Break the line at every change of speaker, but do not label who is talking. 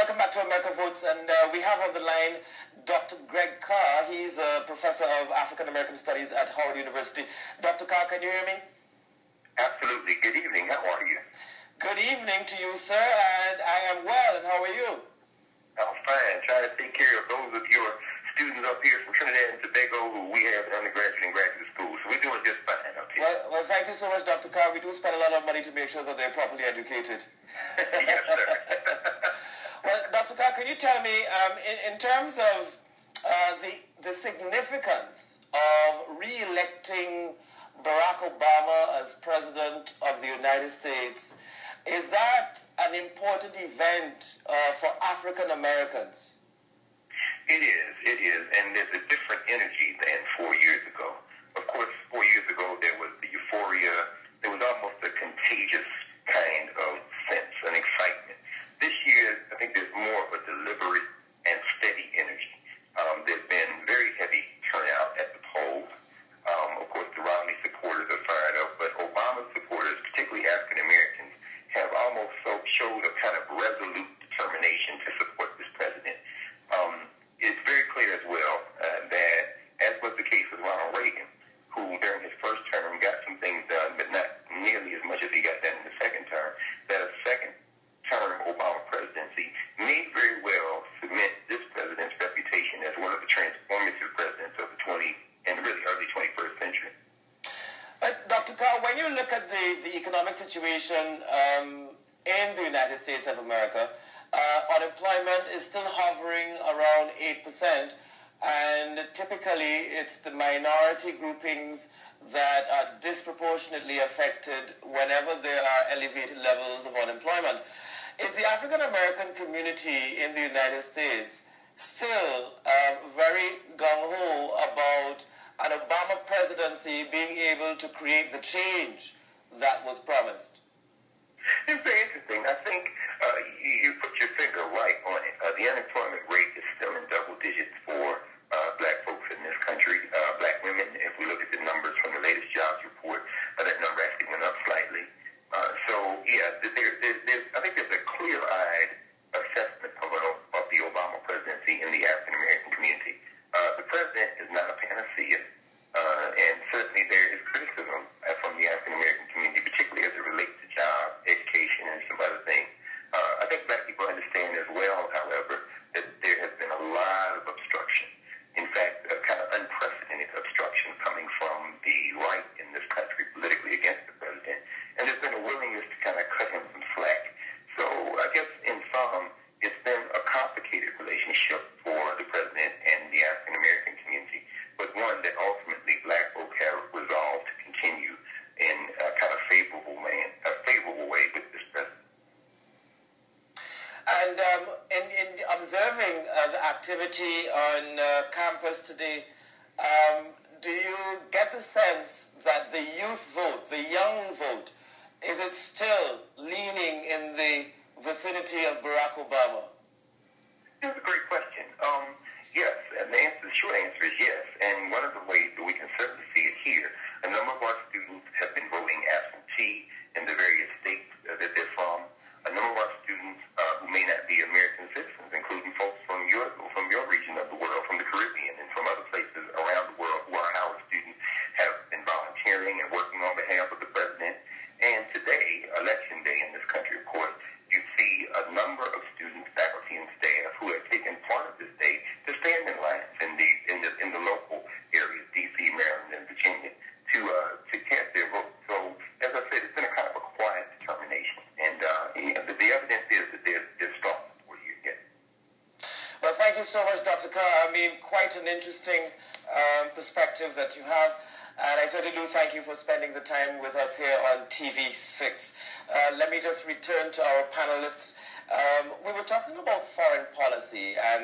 Welcome back to America Votes, and we have on the line Dr. Greg Carr. He's a professor of African American Studies at Howard University. Dr. Carr, can you hear me?
Absolutely. Good evening. How are you?
Good evening to you, sir, and I am well, and how are you?
I'm fine. Trying to take care of those of your students up here from Trinidad and Tobago who we have in undergraduate and graduate school, so we're doing just fine up here.
Well, thank you so much, Dr. Carr. We do spend a lot of money to make sure that they're properly educated.
Yes, sir.
Well, Dr. Carr, can you tell me, in terms of the significance of re-electing Barack Obama as President of the United States, is that an important event for African Americans?
It is, and there's a different energy than 4 years ago. Of course, 4 years ago there was the euphoria, there was almost a contagious kind of sense and excitement. This year, I think there's more of a deliberate and steady energy. There's been very heavy turnout at the polls. Of course, the Romney supporters are fired up, but Obama supporters, particularly African Americans, have almost showed a kind of resolute determination to support this president. It's very clear as well that, as was the case with Ronald Reagan, who during his first term got some things done, but not nearly as much as he got done in the second term, that a second term Obama presidency may very well cement this president's reputation as one of the transformative presidents of the early 21st century.
Dr. Carr, when you look at the economic situation in the United States of America, unemployment is still hovering around 8%, and typically it's the minority groupings that are disproportionately affected whenever there are elevated levels of unemployment. Is the African American community in the United States still very gung-ho about an Obama presidency being able to create the change that was promised?
It's very interesting. I think you put your finger right on it. The unemployment rate is still in double digits for black folks in this country. Black women, if we look at the numbers from the latest jobs report, that number actually went up slightly. I think there's a clear-eyed assessment of the Obama presidency in the African American community. The president is not a panacea, and certainly there is criticism from the African American community, particularly as it relates to jobs, education, and some other things. I think black people understand as well, however, that there has been a lot of obstruction. In fact, a kind of unprecedented obstruction coming from the right in this country politically against the president, and there's been a willingness to kind of cut him some slack. So I guess in sum, it's been a complicated relationship for the president and the African American community, but one that ultimately black folk have resolved to continue in a kind of favorable way with this president.
And in observing the activity on campus today, do you get the sense that the youth vote, the young vote, is it still leaning in the vicinity of Barack Obama?
That's a great question. Yes, and the short answer is yes. And one of the ways that we can certainly see it here, a number of our students have been voting absentee in the various states that they're from. A number of our students who may not be American citizens, including folks from your region of the world, from the Caribbean and from other places around the world who are Howard students, have been volunteering and working on behalf of the president. And today, election day in this country, of course, you see a number of students, faculty, and staff who have taken part of this day to stand in lines in the local areas, D.C., Maryland, and Virginia, to cast their vote. So, as I said, it's been a kind of a quiet determination, and the evidence is that they're strong for you again.
Well, thank you so much, Dr. Carr. I mean, quite an interesting perspective that you have. And I certainly do thank you for spending the time with us here on TV6. Let me just return to our panelists. We were talking about foreign policy, and